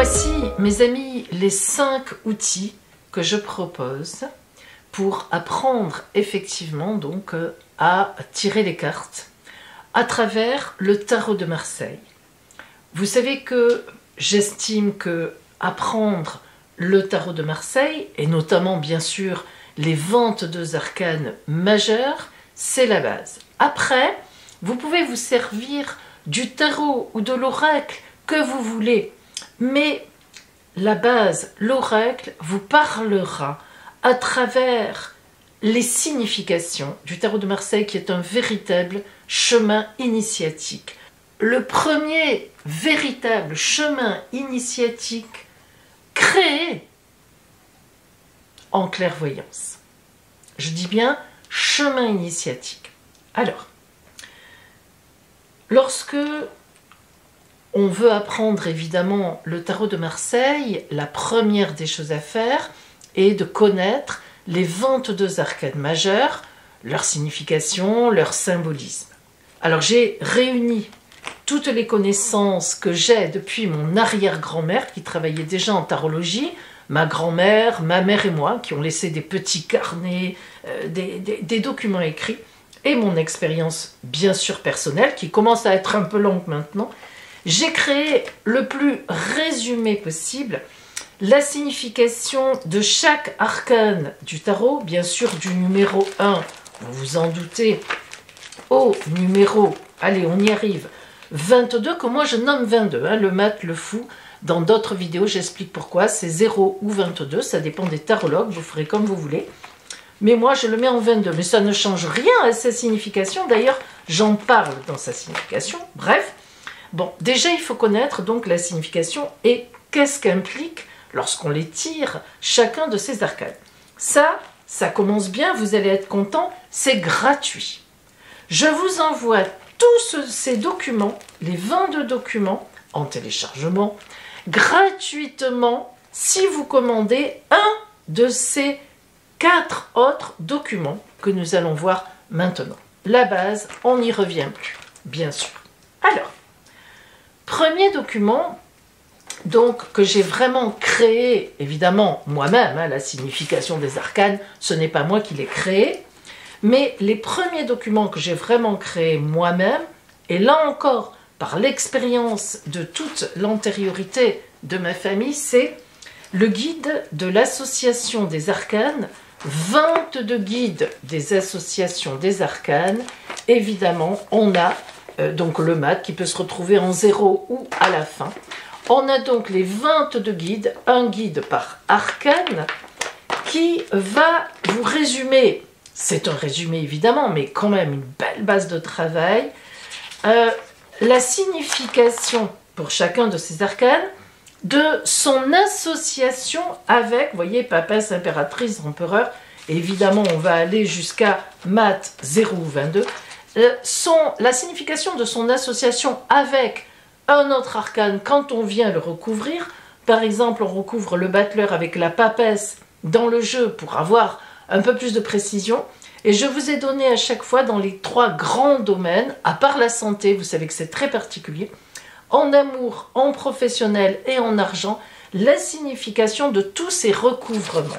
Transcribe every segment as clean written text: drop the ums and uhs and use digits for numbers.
Voici, mes amis, les 5 outils que je propose pour apprendre effectivement donc à tirer les cartes à travers le tarot de Marseille. Vous savez que j'estime que apprendre le tarot de Marseille, et notamment bien sûr les 22 arcanes majeures, c'est la base. Après, vous pouvez vous servir du tarot ou de l'oracle que vous voulez, mais la base, l'oracle, vous parlera à travers les significations du tarot de Marseille, qui est un véritable chemin initiatique. Le premier véritable chemin initiatique créé en clairvoyance. Je dis bien chemin initiatique. Alors, lorsque on veut apprendre évidemment le tarot de Marseille, la première des choses à faire est de connaître les 22 arcanes majeures, leur signification, leur symbolisme. Alors j'ai réuni toutes les connaissances que j'ai depuis mon arrière-grand-mère qui travaillait déjà en tarologie, ma grand-mère, ma mère et moi, qui ont laissé des petits carnets, des documents écrits, et mon expérience bien sûr personnelle, qui commence à être un peu longue maintenant. J'ai créé le plus résumé possible la signification de chaque arcane du tarot, bien sûr du numéro 1, vous vous en doutez, au numéro, allez on y arrive, 22, que moi je nomme 22, hein, le mat, le fou. Dans d'autres vidéos j'explique pourquoi, c'est 0 ou 22, ça dépend des tarologues, vous ferez comme vous voulez. Mais moi je le mets en 22, mais ça ne change rien à sa signification, d'ailleurs j'en parle dans sa signification, bref. Bon, déjà il faut connaître donc la signification et qu'est-ce qu'implique lorsqu'on les tire chacun de ces arcanes. Ça commence bien, vous allez être content, c'est gratuit. Je vous envoie tous ces documents, les 22 documents en téléchargement, gratuitement si vous commandez un de ces 4 autres documents que nous allons voir maintenant. La base, on n'y revient plus, bien sûr. Alors, premier document donc que j'ai vraiment créé, évidemment moi-même, hein, la signification des arcanes, ce n'est pas moi qui l'ai créé, mais les premiers documents que j'ai vraiment créés moi-même, et là encore, par l'expérience de toute l'antériorité de ma famille, c'est le guide de l'association des arcanes, 22 guides des associations des arcanes. Évidemment, on a donc le mat qui peut se retrouver en 0 ou à la fin. On a donc les 22 guides, un guide par arcane, qui va vous résumer, c'est un résumé évidemment, mais quand même une belle base de travail, la signification pour chacun de ces arcanes, de son association avec, vous voyez, papesse, impératrice, empereur, évidemment on va aller jusqu'à mat 0 ou 22, la signification de son association avec un autre arcane quand on vient le recouvrir. Par exemple, on recouvre le battleur avec la papesse dans le jeu pour avoir un peu plus de précision. Et je vous ai donné à chaque fois dans les 3 grands domaines, à part la santé, vous savez que c'est très particulier, en amour, en professionnel et en argent, la signification de tous ces recouvrements.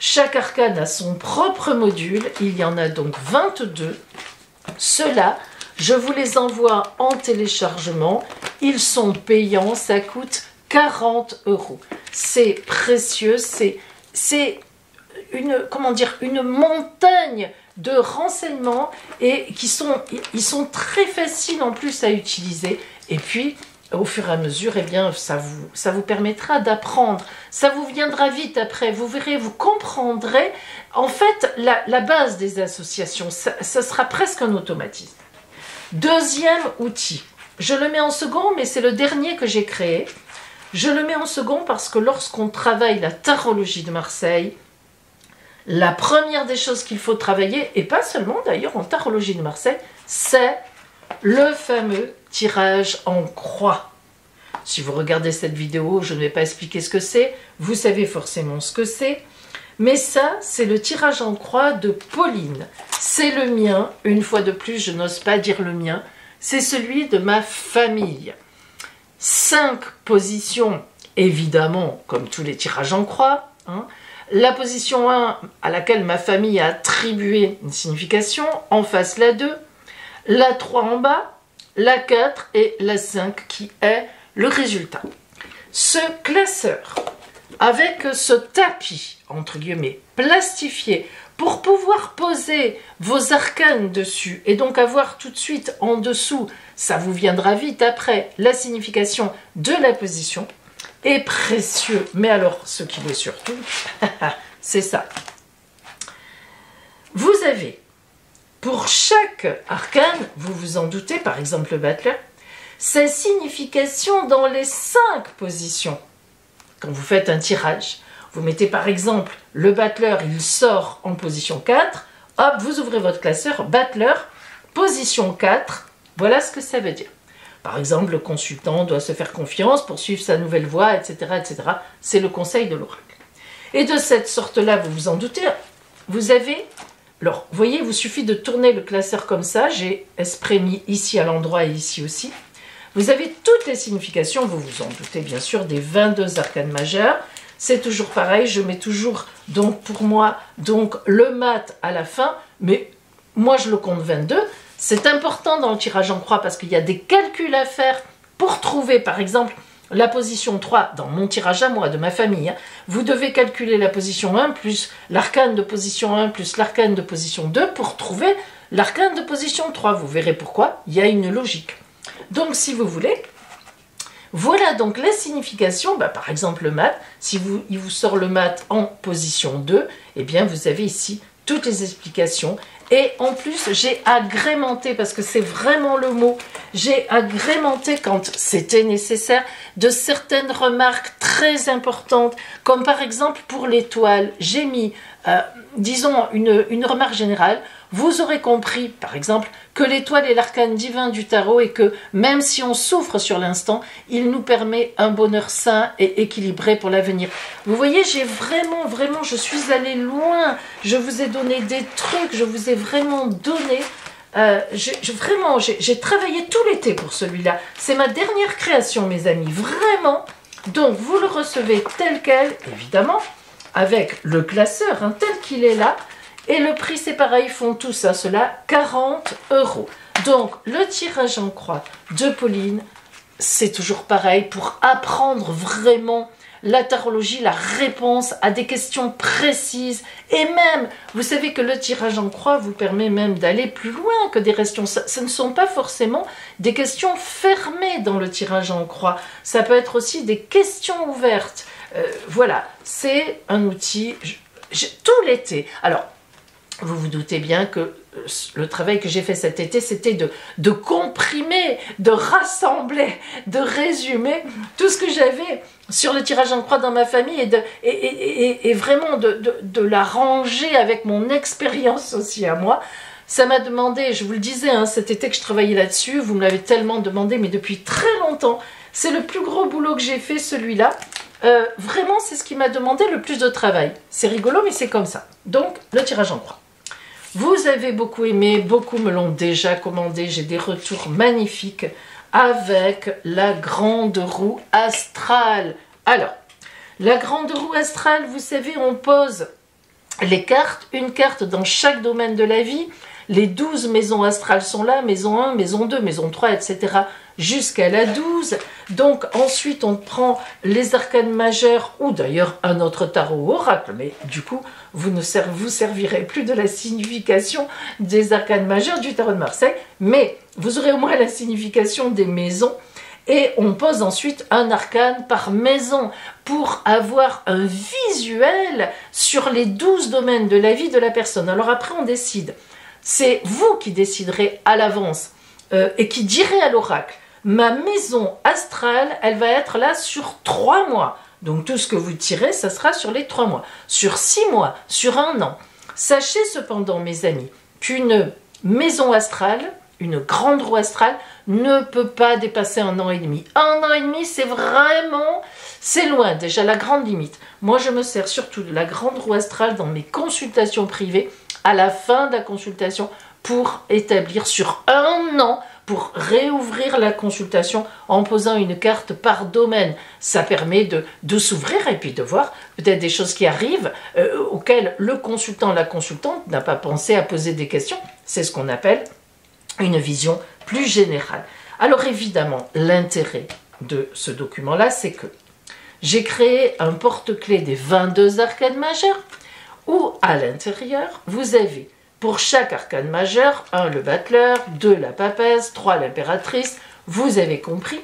Chaque arcane a son propre module, il y en a donc 22. Ceux-là, je vous les envoie en téléchargement, ils sont payants, ça coûte 40 €. C'est précieux, c'est une, comment dire, une montagne de renseignements et ils sont très faciles en plus à utiliser. Et puis, au fur et à mesure, eh bien, ça vous permettra d'apprendre. Ça vous viendra vite après, vous verrez, vous comprendrez. En fait, la base des associations, ça sera presque un automatisme. Deuxième outil, je le mets en second, mais c'est le dernier que j'ai créé. Je le mets en second parce que lorsqu'on travaille la tarologie de Marseille, la première des choses qu'il faut travailler, et pas seulement d'ailleurs en tarologie de Marseille, c'est le fameux tirage en croix. Si vous regardez cette vidéo, je ne vais pas expliquer ce que c'est, vous savez forcément ce que c'est. Mais ça, c'est le tirage en croix de Pauline. C'est le mien, une fois de plus, je n'ose pas dire le mien, c'est celui de ma famille. 5 positions évidemment, comme tous les tirages en croix, hein, la position 1 à laquelle ma famille a attribué une signification, en face la 2, la 3 en bas, la 4 et la 5 qui est le résultat. Ce classeur, avec ce tapis, entre guillemets, plastifié, pour pouvoir poser vos arcanes dessus et donc avoir tout de suite en dessous, ça vous viendra vite après, la signification de la position, est précieux. Mais alors, ce qui l'est surtout, c'est ça. Vous avez, pour chaque arcane, vous vous en doutez, par exemple le battleur, sa signification dans les 5 positions. Quand vous faites un tirage, vous mettez par exemple le battleur, il sort en position 4, hop, vous ouvrez votre classeur, battleur, position 4, voilà ce que ça veut dire. Par exemple, le consultant doit se faire confiance pour suivre sa nouvelle voie, etc., etc. C'est le conseil de l'oracle. Et de cette sorte-là, vous vous en doutez, vous avez... Alors, vous voyez, il vous suffit de tourner le classeur comme ça, j'ai exprès mis ici à l'endroit et ici aussi. Vous avez toutes les significations, vous vous en doutez bien sûr, des 22 arcanes majeures. C'est toujours pareil, je mets toujours, donc pour moi, donc le mat à la fin, mais moi je le compte 22. C'est important dans le tirage en croix parce qu'il y a des calculs à faire pour trouver, par exemple, la position 3 dans mon tirage à moi, de ma famille. Hein. Vous devez calculer la position 1 plus l'arcane de position 1 plus l'arcane de position 2 pour trouver l'arcane de position 3. Vous verrez pourquoi, il y a une logique. Donc si vous voulez, voilà donc la signification, par exemple le mat, si il vous sort le mat en position 2, eh bien vous avez ici toutes les explications. Et en plus, j'ai agrémenté, parce que c'est vraiment le mot, j'ai agrémenté quand c'était nécessaire de certaines remarques très importantes, comme par exemple pour l'étoile, j'ai mis, disons, une remarque générale. Vous aurez compris, par exemple, que l'étoile est l'arcane divin du tarot et que même si on souffre sur l'instant, il nous permet un bonheur sain et équilibré pour l'avenir. Vous voyez, j'ai vraiment, je suis allée loin. Je vous ai donné des trucs, je vous ai vraiment donné... j'ai travaillé tout l'été pour celui-là. C'est ma dernière création, mes amis, vraiment. Donc, vous le recevez tel quel, évidemment, avec le classeur, hein, tel qu'il est là. Et le prix, c'est pareil, font tout ça, cela, 40 €. Donc, le tirage en croix de Pauline, c'est toujours pareil, pour apprendre vraiment la tarologie, la réponse à des questions précises. Et même, vous savez que le tirage en croix vous permet même d'aller plus loin que des questions. Ce ne sont pas forcément des questions fermées dans le tirage en croix. Ça peut être aussi des questions ouvertes. Voilà, c'est un outil tout l'été. Alors, vous vous doutez bien que le travail que j'ai fait cet été, c'était de comprimer, de rassembler, de résumer tout ce que j'avais sur le tirage en croix dans ma famille et vraiment de la ranger avec mon expérience aussi à moi. Ça m'a demandé, je vous le disais, hein, cet été que je travaillais là-dessus, vous me l'avez tellement demandé, mais depuis très longtemps. C'est le plus gros boulot que j'ai fait, celui-là. Vraiment, c'est ce qui m'a demandé le plus de travail. C'est rigolo, mais c'est comme ça. Donc, le tirage en croix. Vous avez beaucoup aimé, beaucoup me l'ont déjà commandé, j'ai des retours magnifiques avec la grande roue astrale. Alors, la grande roue astrale, vous savez, on pose les cartes, une carte dans chaque domaine de la vie. Les 12 maisons astrales sont là, maison 1, maison 2, maison 3, etc. jusqu'à la 12. Donc ensuite on prend les arcanes majeures ou d'ailleurs un autre tarot oracle, mais du coup vous ne vous servirez plus de la signification des arcanes majeures du tarot de Marseille, mais vous aurez au moins la signification des maisons. Et on pose ensuite un arcane par maison pour avoir un visuel sur les 12 domaines de la vie de la personne. Alors après on décide. C'est vous qui déciderez à l'avance et qui direz à l'oracle, ma maison astrale, elle va être là sur 3 mois. Donc tout ce que vous tirez, ça sera sur les 3 mois. Sur 6 mois, sur 1 an. Sachez cependant, mes amis, qu'une maison astrale, une grande roue astrale, ne peut pas dépasser 1 an et demi. 1 an et demi, c'est vraiment... C'est loin, déjà, la grande limite. Moi, je me sers surtout de la grande roue astrale dans mes consultations privées, à la fin de la consultation, pour établir sur 1 an, pour réouvrir la consultation en posant une carte par domaine. Ça permet de s'ouvrir et puis de voir peut-être des choses qui arrivent auxquelles le consultant, la consultante n'a pas pensé à poser des questions. C'est ce qu'on appelle une vision plus générale. Alors évidemment, l'intérêt de ce document-là, c'est que j'ai créé un porte-clés des 22 arcanes majeures où à l'intérieur, vous avez pour chaque arcane majeur, 1 le battleur, 2 la papesse, 3 l'impératrice, vous avez compris.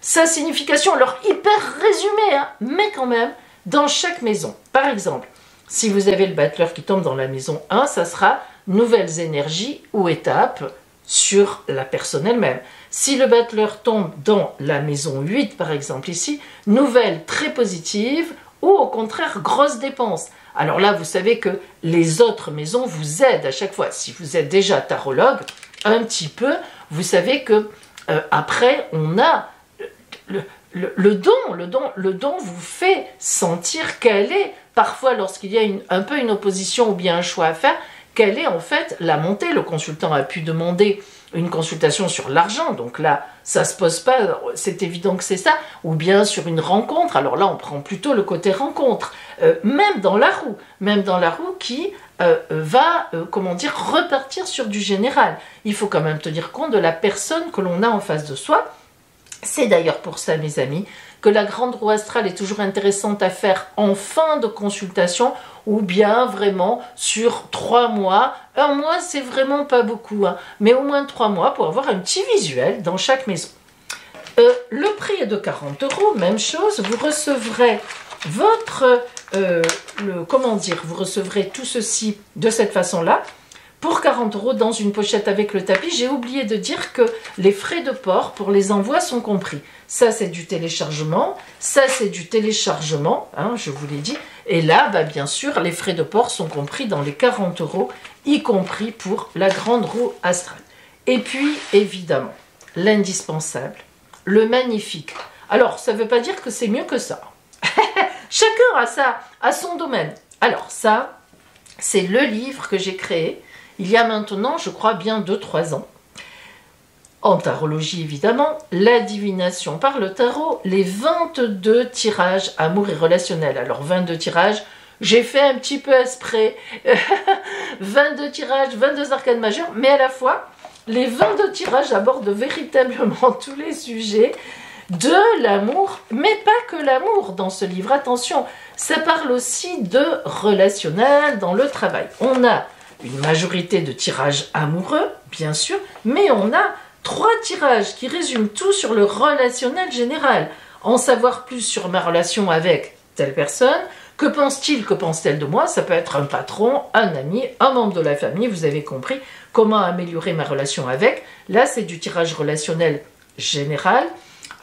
Sa signification, alors hyper résumée, hein, mais quand même, dans chaque maison. Par exemple, si vous avez le battleur qui tombe dans la maison 1, ça sera nouvelles énergies ou étapes sur la personne elle-même. Si le battleur tombe dans la maison 8, par exemple ici, nouvelles très positives ou au contraire grosses dépenses. Alors là, vous savez que les autres maisons vous aident à chaque fois. Si vous êtes déjà tarologue, un petit peu, vous savez que après, on a le don vous fait sentir quelle est, parfois lorsqu'il y a un peu une opposition ou bien un choix à faire, quelle est en fait la montée. Le consultant a pu demander une consultation sur l'argent, donc là, ça se pose pas, c'est évident que c'est ça, ou bien sur une rencontre, alors là, on prend plutôt le côté rencontre, même dans la roue qui va, comment dire, repartir sur du général. Il faut quand même tenir compte de la personne que l'on a en face de soi. C'est d'ailleurs pour ça, mes amis, que la grande roue astrale est toujours intéressante à faire en fin de consultation ou bien vraiment sur 3 mois. Un mois, c'est vraiment pas beaucoup, hein, mais au moins 3 mois pour avoir un petit visuel dans chaque maison. Le prix est de 40 €, même chose, vous recevrez votre, vous recevrez tout ceci de cette façon-là. Pour 40 € dans une pochette avec le tapis, j'ai oublié de dire que les frais de port pour les envois sont compris. Ça, c'est du téléchargement. Ça, c'est du téléchargement, hein, je vous l'ai dit. Et là, bah, bien sûr, les frais de port sont compris dans les 40 €, y compris pour la grande roue astrale. Et puis, évidemment, l'indispensable, le magnifique. Alors, ça ne veut pas dire que c'est mieux que ça. Chacun a son domaine. Alors, ça, c'est le livre que j'ai créé il y a maintenant, je crois, bien 2-3 ans. En tarologie, évidemment, la divination par le tarot, les 22 tirages amour et relationnel. Alors, 22 tirages, j'ai fait un petit peu exprès. 22 tirages, 22 arcanes majeures, mais à la fois, les 22 tirages abordent véritablement tous les sujets de l'amour, mais pas que l'amour dans ce livre. Attention, ça parle aussi de relationnel dans le travail. On a une majorité de tirages amoureux, bien sûr, mais on a 3 tirages qui résument tout sur le relationnel général. En savoir plus sur ma relation avec telle personne, que pense-t-il, que pense-t-elle de moi? Ça peut être un patron, un ami, un membre de la famille, vous avez compris comment améliorer ma relation avec. Là, c'est du tirage relationnel général.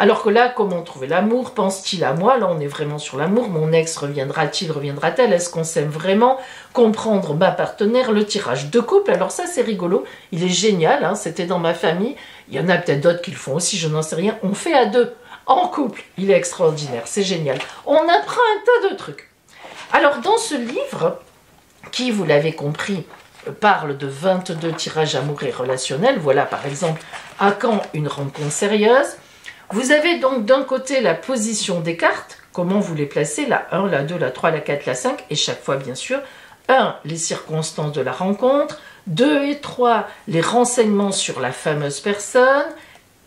Alors que là, comment trouver l'amour? Pense-t-il à moi? Là, on est vraiment sur l'amour. Mon ex reviendra-t-il, reviendra-t-elle? Est-ce qu'on s'aime vraiment? Comprendre ma partenaire, le tirage de couple. Alors ça, c'est rigolo. Il est génial, hein, c'était dans ma famille. Il y en a peut-être d'autres qui le font aussi, je n'en sais rien. On fait à 2, en couple. Il est extraordinaire, c'est génial. On apprend un tas de trucs. Alors, dans ce livre, qui, vous l'avez compris, parle de 22 tirages amour et relationnels. Voilà, par exemple, à quand une rencontre sérieuse? Vous avez donc d'un côté la position des cartes, comment vous les placez, la 1, la 2, la 3, la 4, la 5, et chaque fois bien sûr, 1, les circonstances de la rencontre, 2 et 3, les renseignements sur la fameuse personne,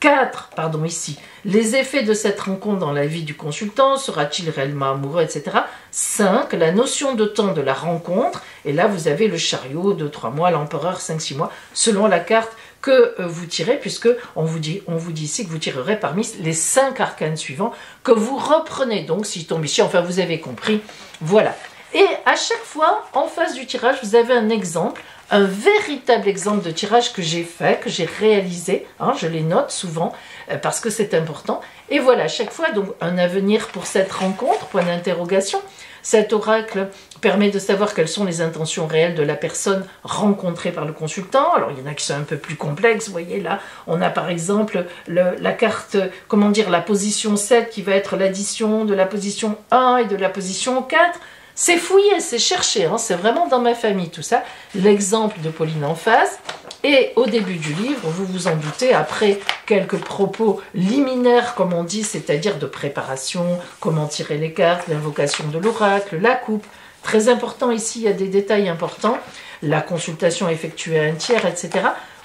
4, pardon ici, les effets de cette rencontre dans la vie du consultant, sera-t-il réellement amoureux, etc. 5, la notion de temps de la rencontre, et là vous avez le chariot, 2-3 mois, l'empereur, 5-6 mois, selon la carte que vous tirez, puisque on vous dit ici que vous tirerez parmi les 5 arcanes suivants, que vous reprenez donc, s'il tombe ici, enfin vous avez compris, voilà. Et à chaque fois, en face du tirage, vous avez un exemple, un véritable exemple de tirage que j'ai fait, que j'ai réalisé, hein, je les note souvent, parce que c'est important, et voilà, chaque fois, donc, un avenir pour cette rencontre, point d'interrogation. Cet oracle permet de savoir quelles sont les intentions réelles de la personne rencontrée par le consultant. Alors, il y en a qui sont un peu plus complexes. Vous voyez, là, on a par exemple la carte, comment dire, la position 7 qui va être l'addition de la position 1 et de la position 4. C'est fouillé, c'est cherché, hein, c'est vraiment dans ma famille tout ça. L'exemple de Pauline en face. Et au début du livre, vous vous en doutez, après quelques propos liminaires, comme on dit, c'est-à-dire de préparation, comment tirer les cartes, l'invocation de l'oracle, la coupe. Très important ici, il y a des détails importants. La consultation effectuée à un tiers, etc.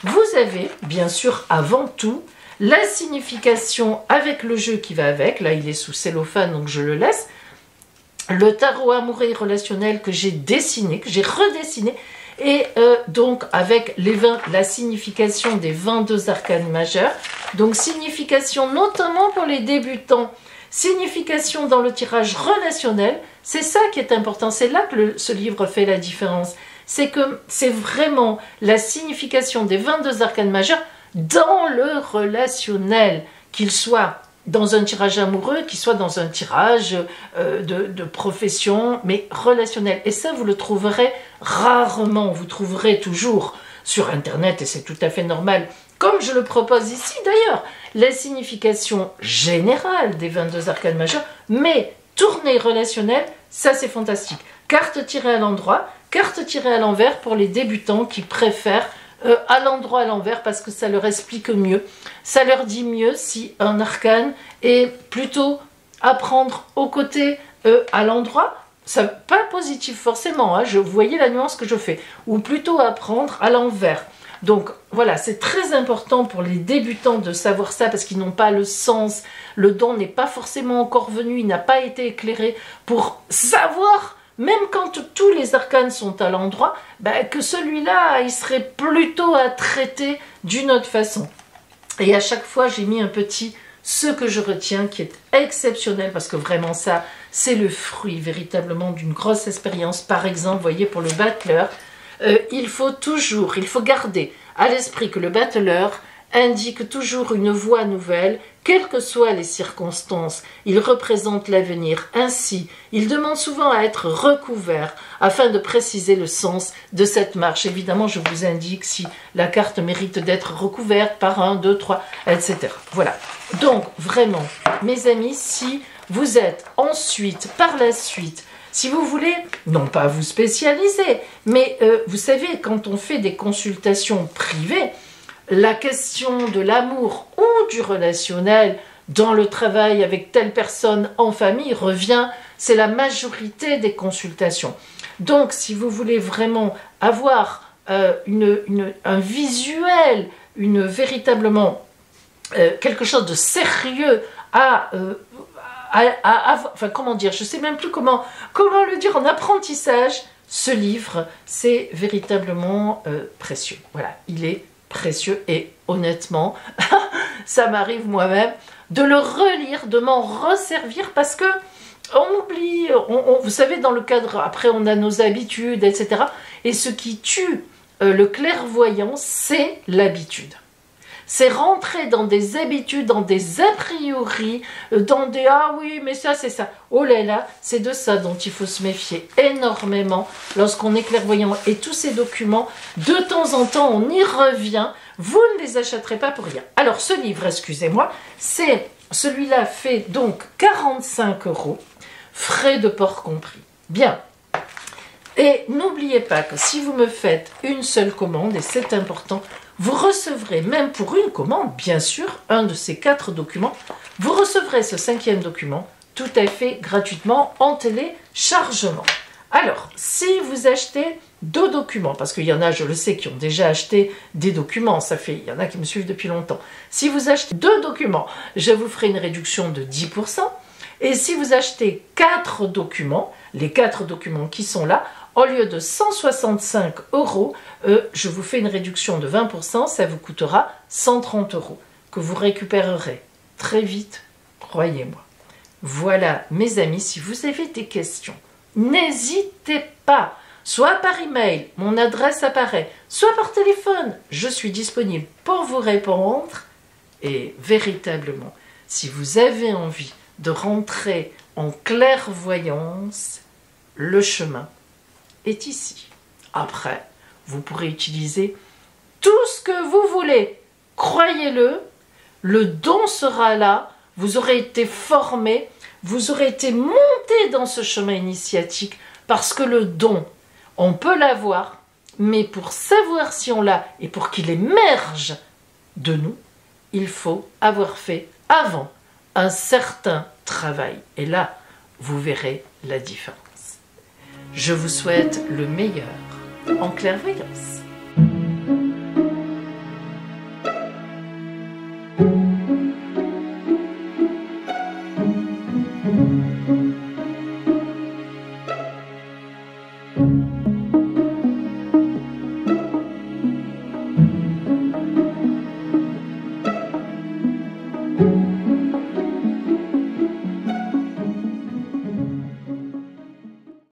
Vous avez, bien sûr, avant tout, la signification avec le jeu qui va avec. Là, il est sous cellophane, donc je le laisse. Le tarot amoureux et relationnel que j'ai dessiné, que j'ai redessiné. Et donc, avec la signification des 22 arcanes majeurs. Donc, signification notamment pour les débutants. Signification dans le tirage relationnel. C'est ça qui est important. C'est là que ce livre fait la différence. C'est que c'est vraiment la signification des 22 arcanes majeurs dans le relationnel, qu'il soit dans un tirage amoureux, qu'il soit dans un tirage de profession, mais relationnel. Et ça, vous le trouverez rarement, vous trouverez toujours sur Internet, et c'est tout à fait normal, comme je le propose ici d'ailleurs, la signification générale des 22 arcanes majeurs, mais tournée relationnelle, ça c'est fantastique. Carte tirée à l'endroit, carte tirée à l'envers pour les débutants qui préfèrent à l'endroit à l'envers parce que ça leur explique mieux. Ça leur dit mieux si un arcane est plutôt à prendre au côté à l'endroit, pas positif forcément, hein, vous voyez la nuance que je fais, ou plutôt à prendre à l'envers. Donc voilà, c'est très important pour les débutants de savoir ça parce qu'ils n'ont pas le sens, le don n'est pas forcément encore venu, il n'a pas été éclairé pour savoir. Même quand tous les arcanes sont à l'endroit, que celui-là, il serait plutôt à traiter d'une autre façon. Et à chaque fois, j'ai mis un petit « ce que je retiens » qui est exceptionnel parce que vraiment ça, c'est le fruit véritablement d'une grosse expérience. Par exemple, vous voyez, pour le battleur, il faut garder à l'esprit que le battleur indique toujours une voie nouvelle, quelles que soient les circonstances. Il représente l'avenir. Ainsi, il demande souvent à être recouvert afin de préciser le sens de cette marche. Évidemment, je vous indique si la carte mérite d'être recouverte par 1, 2, 3, etc. Voilà. Donc, vraiment, mes amis, si vous êtes ensuite, par la suite, si vous voulez, non pas vous spécialiser, mais vous savez, quand on fait des consultations privées, la question de l'amour ou du relationnel dans le travail avec telle personne en famille revient, c'est la majorité des consultations. Donc, si vous voulez vraiment avoir un visuel, véritablement quelque chose de sérieux enfin, comment dire, je ne sais même plus comment le dire en apprentissage, ce livre, c'est véritablement précieux. Voilà, il est précieux et honnêtement, ça m'arrive moi-même de le relire, de m'en resservir parce que on oublie, vous savez, dans le cadre, après on a nos habitudes, etc. Et ce qui tue le clairvoyant, c'est l'habitude. C'est rentrer dans des habitudes, dans des a priori, dans des « ah oui, mais ça, c'est ça ». Oh là là, c'est de ça dont il faut se méfier énormément lorsqu'on est clairvoyant. Et tous ces documents, de temps en temps, on y revient. Vous ne les achèterez pas pour rien. Alors, ce livre, excusez-moi, celui-là fait donc 45 €, frais de port compris. Bien. Et n'oubliez pas que si vous me faites une seule commande, et c'est important, vous recevrez, même pour une commande, bien sûr, un de ces 4 documents, vous recevrez ce 5e document tout à fait gratuitement en téléchargement. Alors, si vous achetez 2 documents, parce qu'il y en a, je le sais, qui ont déjà acheté des documents, il y en a qui me suivent depuis longtemps. Si vous achetez 2 documents, je vous ferai une réduction de 10%. Et si vous achetez 4 documents, les 4 documents qui sont là, au lieu de 165 €, je vous fais une réduction de 20%, ça vous coûtera 130 € que vous récupérerez très vite, croyez-moi. Voilà, mes amis, si vous avez des questions, n'hésitez pas, soit par email, mon adresse apparaît, soit par téléphone, je suis disponible pour vous répondre. Et véritablement, si vous avez envie de rentrer en clairvoyance, le chemin est ici. Après, vous pourrez utiliser tout ce que vous voulez. Croyez-le, le don sera là, vous aurez été formé, vous aurez été monté dans ce chemin initiatique parce que le don, on peut l'avoir, Mais pour savoir si on l'a et pour qu'il émerge de nous, il faut avoir fait avant un certain travail. Et là, vous verrez la différence. Je vous souhaite le meilleur en clairvoyance.